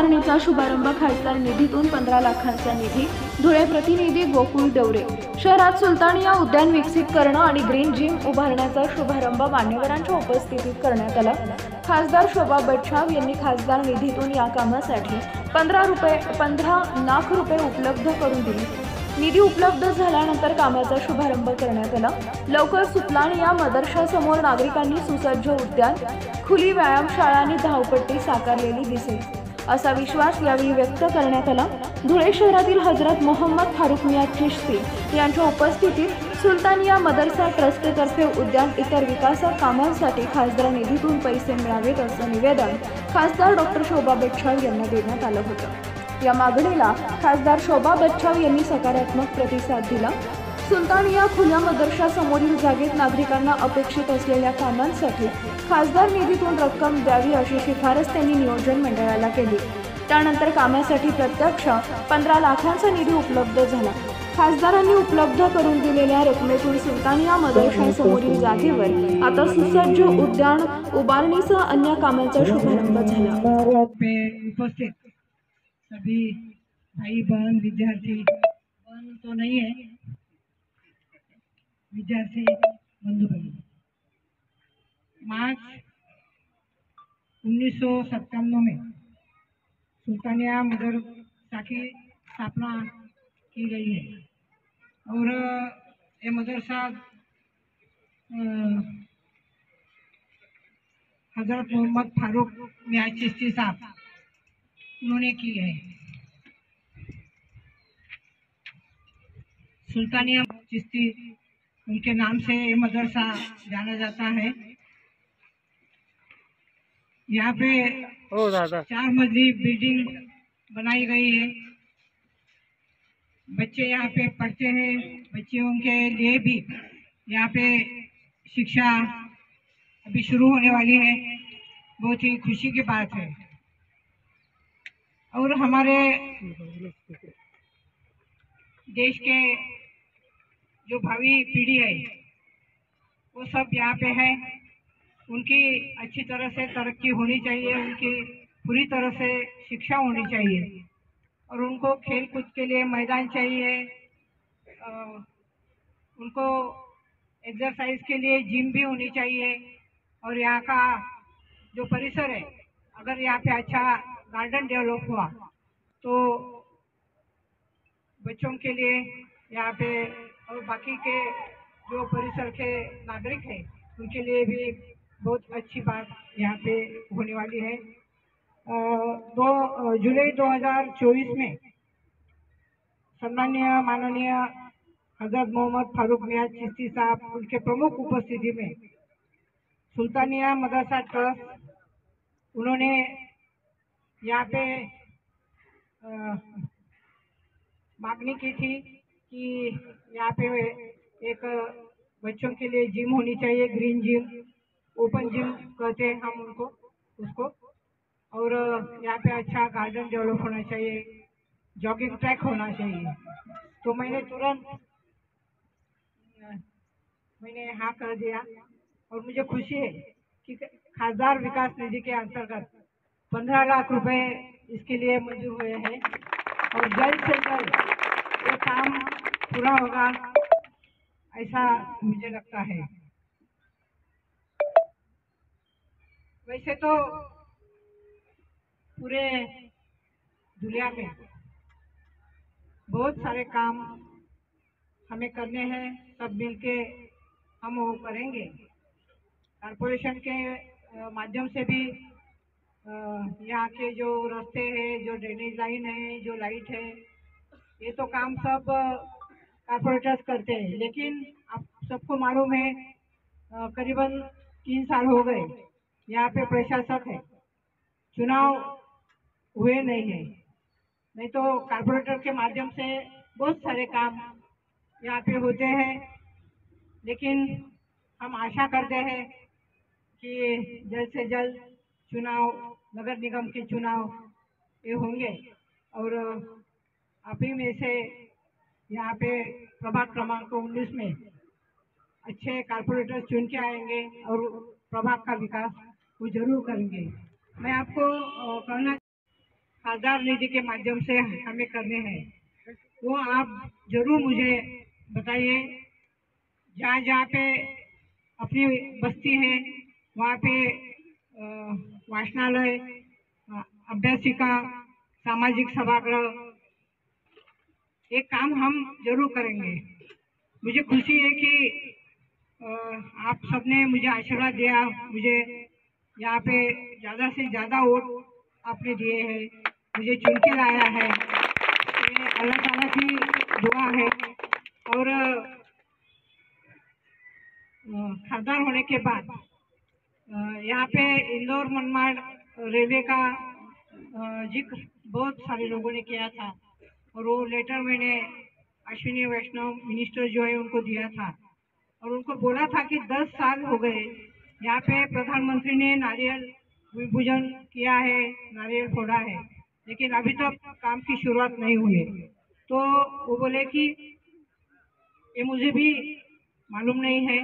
उभारणीचा शुभारंभ खासदार निधीतून 15 लाखांचा निधी. धुळे प्रतिनिधी गोकुळ डवरे. शहरात सुलतानिया उद्यान विकसित करणं आणि ग्रीन जिम उभारण्याचा शुभारंभ मान्यवरांच्या उपस्थितीत करण्यात आला. खासदार शोभा बच्छाव यांनी खासदार निधीतून या कामासाठी 15 लाख रुपये उपलब्ध करून दिले. निधी उपलब्ध झाल्यानंतर कामाचा शुभारंभ करण्यात आला. लवकर सुलतानिया मदरशासमोर नागरिकांनी सुसज्ज उद्यान, खुली व्यायामशाळा आणि धावपट्टी साकारलेली दिसेल असा विश्वास यावेळी व्यक्त करण्यात आला. धुळे शहरातील हजरत मोहम्मद फारुक मियाँ चिश्ती यांच्या उपस्थितीत सुलतानिया मदरसा ट्रस्टतर्फे उद्यान इतर विकास कामांसाठी खासदार निधीतून पैसे मिळावेत असं निवेदन खासदार डॉ. शोभा बच्छाव यांना देण्यात आलं होतं. या मागणीला खासदार शोभा बच्छाव यांनी सकारात्मक प्रतिसाद दिला. सुलतानिया खुल्या मदरशासमोरील जागेत नागरिकांना अपेक्षित असलेल्या कामांसाठी खासदार निधीतून रक्कम द्यावी अशी शिफारस त्यांनी नियोजन मंडळाला केली. त्यानंतर कामासाठी प्रत्यक्ष 15 लाखांचा निधी उपलब्ध झाला. खासदारांनी उपलब्ध करून दिलेल्या रकमेतून सुलतानिया मदरशासमोरील जागेवर आता सुसज्ज उद्यान उभारणीसह अन्य कामांचा शुभारंभ झाला. उपस्थित सभी भाई बहन विद्यार्थी बहन तो नहीं है, विद्यार्थी बंधुगण, मार्च 1997 में सुल्तानिया मदरसा की स्थापना की गई है और ये मदरसा हजरत मोहम्मद फारूक मियाँ चिश्ती साहब उन्होंने की है। सुल्तानिया चिश्ती उनके नाम से ये मदरसा जाना जाता है। यहाँ पे 4 मंजिली बिल्डिंग बनाई गई है। बच्चे यहाँ पे पढ़ते हैं। बच्चों के लिए भी यहाँ पे शिक्षा अभी शुरू होने वाली है। बहुत ही खुशी की बात है। और हमारे देश के जो भावी पीढ़ी है वो सब यहाँ पे है। उनकी अच्छी तरह से तरक्की होनी चाहिए, उनकी पूरी तरह से शिक्षा होनी चाहिए और उनको खेल कूद के लिए मैदान चाहिए। उनको एक्सरसाइज के लिए जिम भी होनी चाहिए और यहाँ का जो परिसर है, अगर यहाँ पे अच्छा गार्डन डेवलप हुआ तो बच्चों के लिए यहाँ पे और बाकी के जो परिसर के नागरिक हैं उनके लिए भी बहुत अच्छी बात यहाँ पे होने वाली है। 2 जुलाई 2024 में सम्माननीय माननीय हजरत मोहम्मद फारूक मियाँ चिश्ती साहब उनके प्रमुख उपस्थिति में सुल्तानिया मदरसा ट्रस्ट उन्होंने यहाँ पे मांगनी की थी कि यहाँ पे एक बच्चों के लिए जिम होनी चाहिए, ग्रीन जिम, ओपन जिम कहते हैं हम उसको, और यहाँ पे अच्छा गार्डन डेवलप होना चाहिए, जॉगिंग ट्रैक होना चाहिए। तो मैंने तुरंत हाँ कर दिया और मुझे खुशी है कि खासदार विकास निधि के अंतर्गत 15 लाख रुपए इसके लिए मंजूर हुए हैं और जल्द से जल्द ये काम पूरा होगा ऐसा मुझे लगता है। वैसे तो पूरे दुनिया में बहुत सारे काम हमें करने हैं, सब मिलके हम वो करेंगे। कॉरपोरेशन के माध्यम से भी यहाँ के जो रास्ते हैं, जो ड्रेनेज लाइन है, जो लाइट है, ये तो काम सब कॉरपोरेटर्स करते हैं। लेकिन आप सबको मालूम है करीबन 3 साल हो गए यहाँ पे प्रशासक है, चुनाव हुए नहीं है, नहीं तो कॉरपोरेटर के माध्यम से बहुत सारे काम यहाँ पे होते हैं। लेकिन हम आशा करते हैं कि जल्द से जल्द चुनाव, नगर निगम के चुनाव ये होंगे और आप ही में से यहाँ पे प्रभाग क्रमांक 19 में अच्छे कारपोरेटर चुन के आएंगे और प्रभाग का विकास वो जरूर करेंगे। मैं आपको कहना खासदार निधि के माध्यम से हमें करने हैं, वो आप जरूर मुझे बताइए। जहाँ जहाँ पे अपनी बस्ती है वहाँ पे वाचनालय, अभ्यासिका, सामाजिक सभागृह, एक काम हम जरूर करेंगे। मुझे खुशी है कि आप सबने मुझे आशीर्वाद दिया, मुझे यहाँ पे ज़्यादा से ज़्यादा वोट आपने दिए हैं, मुझे चुन के लाया है। ये अल्लाह ताला की दुआ है। और खासदार होने के बाद यहाँ पे इंदौर मनमाड़ रेलवे का जिक्र बहुत सारे लोगों ने किया था, और वो लेटर मैंने अश्विनी वैष्णव मिनिस्टर जो है उनको दिया था, और उनको बोला था कि 10 साल हो गए यहाँ पे प्रधानमंत्री ने नारियल विभूजन किया है, नारियल फोड़ा है, लेकिन अभी तक काम की शुरुआत नहीं हुई है। तो वो बोले कि ये मुझे भी मालूम नहीं है,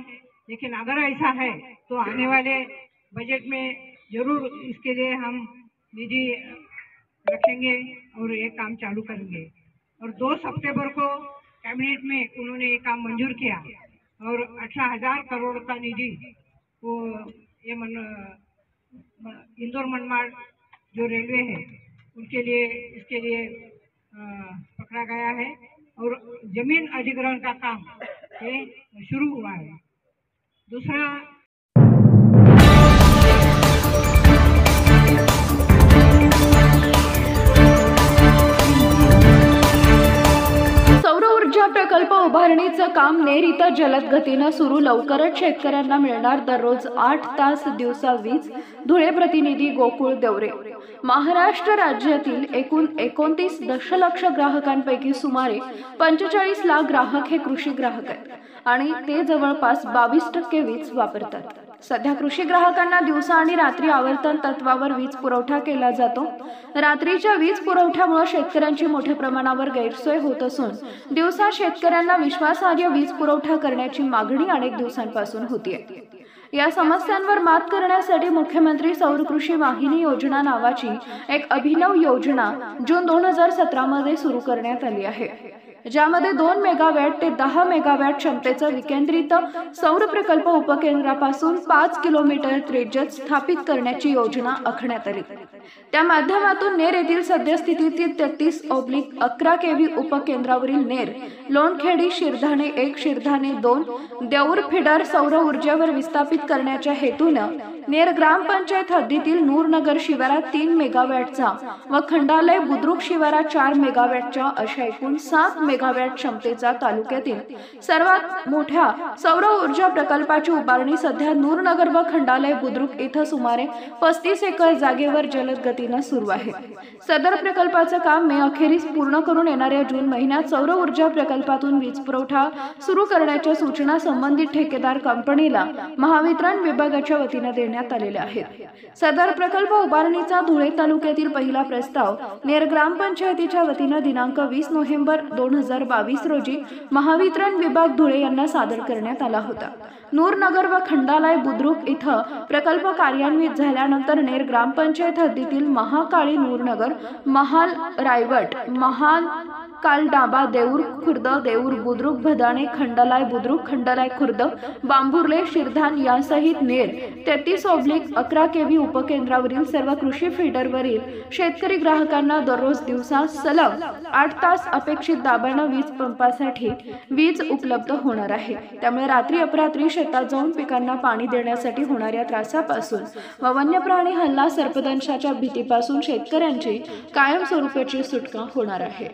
लेकिन अगर ऐसा है तो आने वाले बजट में जरूर इसके लिए हम निधि रखेंगे और ये काम चालू करेंगे। और 2 सितंबर को कैबिनेट में उन्होंने ये काम मंजूर किया, और 18,000 करोड़ का निधि वो ये इंदौर मनमाड़ जो रेलवे है उनके लिए इसके लिए पकड़ा गया है, और जमीन अधिग्रहण का काम ये शुरू हुआ है। दूसरा, सौर ऊर्जा प्रकल्प उभारणीचं काम नेर इथं जलद गतीनं सुरू, लवकरच शेतकऱ्यांना मिळणार दररोज 8 तास दिवसा वीज. धुळे प्रतिनिधी गोकुळ देवरे. महाराष्ट्र राज्यातील एकूण 29 दशलक्ष ग्राहकांपैकी सुमारे 45 लाख ग्राहक हे कृषी ग्राहक आहेत आणि ते जवळपास 22% वीज वापरतात. सध्या कृषी ग्राहकांना दिवसा आणि रात्री आवर्तन तत्वावर वीज पुरवठा केला जातो. रात्रीच्या वीज पुरवठ्यामुळे शेतकऱ्यांची मोठ्या प्रमाणावर गैरसोय होत असून दिवसा शेतकऱ्यांना विश्वासार्ह वीज पुरवठा करण्याची मागणी अनेक दिवसांपासून होतीये. या समस्यांवर मात करण्यासाठी मुख्यमंत्री सौर कृषी वाहिनी योजना नावाची एक अभिनव योजना जून 2017 मध्ये सुरू करण्यात आली आहे, ज्यामध्ये 2 मेगावॅट ते 10 मेगावॅट क्षमतेचा विकेंद्रित सौर प्रकल्प उपकेंद्रापासून 5 किलोमीटर त्रिज्येत स्थापित करण्याची योजना आखण्यात आली. त्या माध्यमातून नेर येथील सद्यस्थितीतील 33/11 केव्ही उपकेंद्रावरील नेर, लोणखेडी, शिरधाणे 1, शिरधाणे 2, देऊर फिडर सौर ऊर्जेवर विस्थापित करण्याच्या हेतूनं नेर ग्रामपंचायत हद्दीतील नूरनगर शिवारात 3 मेगावॅटचा व खंडालय बुद्रुक शिवारात 4 मेगावॅटच्या अशा एकूण 7 मेगावॅट क्षमतेचा तालुक्यातील सर्वात मोठ्या सौर ऊर्जा प्रकल्पाची उभारणी सध्या नूरनगर व खंडालय बुद्रुक येथे सुमारे 35 एकर जागेवर जलद गतीने सुरू आहे. सदर प्रकल्पाचं काम मे अखेरीस पूर्ण करून येणाऱ्या जून महिन्यात सौर ऊर्जा प्रकल्पातून वीज पुरवठा सुरू करण्याच्या सूचना संबंधित ठेकेदार कंपनीला महावितरण विभागाच्या वतीने देण्यात आलेल्या आहेत. सदर प्रकल्प उभारणीचा धुळे तालुक्यातील पहिला प्रस्ताव नेर ग्रामपंचायतीच्या वतीने दिनांक 20 नोव्हेंबर 2022 रोजी महावितरण विभाग धुळे यांना सादर करण्यात आला होता. नूरनगर व खंडालय बुद्रुक इथं प्रकल्प कार्यान्वित झाल्यानंतर नेर ग्रामपंचायत हद्दीतील महाकाळी, नूरनगर, महाल रायवट, महाल कालडाबा, देऊर खुर्द, देऊर बुद्रुक, भदाणे, खंडालय बुद्रुक, खंडालय खुर्द, बांबुर्ले, शिरधान यासहित नेर 33/11 केव्ही उपकेंद्रावरील सर्व कृषी फीडरवरील शेतकरी ग्राहकांना दररोज दिवसा सलग 8 तास अपेक्षित दाबाने वीज पंपासाठी वीज उपलब्ध होणार आहे. त्यामुळे रात्री अपरात्री शेतात जाऊन पिकांना पाणी देण्यासाठी होणाऱ्या त्रासापासून व वन्य प्राणी हल्ला, सर्पदंशाच्या भीतीपासून शेतकऱ्यांची कायमस्वरूपाची सुटका होणार आहे.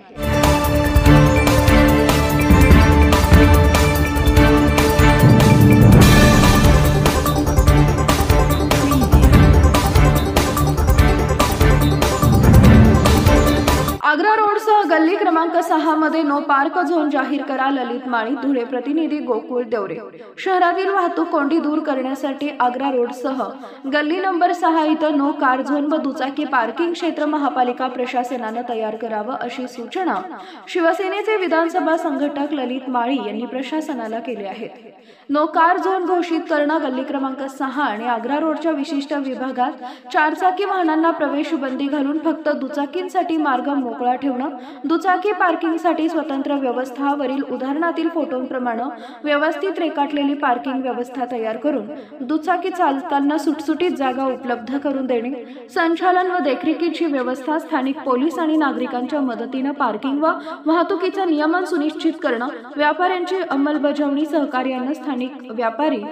आग्रा रोडसह गल्ली क्रमांक 6 6 मध्ये नो पार्क झोन जाहीर करा, ललित माळी. धुळे प्रतिनिधी गोकुळ देवरे. शहरातील वाहतूक कोंडी दूर करण्यासाठी आग्रा रोडसह गल्ली नंबर 6 इथं नो कार झोन व दुचाकी पार्किंग क्षेत्र महापालिका प्रशासनानं तयार करावं अशी सूचना शिवसेनेचे विधानसभा संघटक ललित माळी यांनी प्रशासनाला केली आहे. नो कार झोन घोषित करणं, गल्ली क्रमांक 6 आणि आग्रा रोडच्या विशिष्ट विभागात चारचाकी वाहनांना प्रवेश बंदी घालून फक्त दुचाकींसाठी मार्ग मोकळा ठेवणं, दुचाकी पार्किंगसाठी स्वतंत्र व्यवस्था, वरील उदाहरणातील फोटोंप्रमाणे व्यवस्थित रेखाटलेली पार्किंग व्यवस्था तयार करून दुचाकी चालताना सुटसुटीत जागा उपलब्ध करून देणे, संचालन व देखरेखीची व्यवस्था, स्थानिक पोलीस आणि नागरिकांच्या मदतीने पार्किंग व वाहतुकीचं नियमन सुनिश्चित करणं, व्यापाऱ्यांची अंमलबजावणी सहकार्याने स्थानिक व्यापारी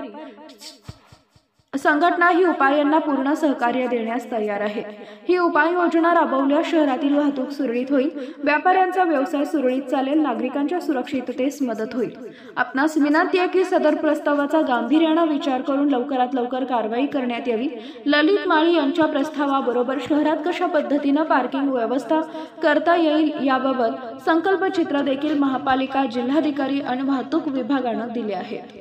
संघटना ही उपायांना पूर्ण सहकार्य देण्यास तयार आहे. ही उपाययोजना राबवल्यास शहरातील वाहतूक सुरळीत होईल, व्यापाऱ्यांचा व्यवसाय सुरळीत चालेल, नागरिकांच्या सुरक्षिततेस मदत होईल. आपणास विनंती आहे की सदर प्रस्तावाचा गांभीर्याने विचार करून लवकरात लवकर कारवाई करण्यात यावी. ललित माळी यांच्या प्रस्तावाबरोबर शहरात कशा पद्धतीने पार्किंग व्यवस्था करता येईल याबाबत संकल्पचित्र देखील महापालिका, जिल्हाधिकारी आणि वाहतूक विभागाने दिले आहे.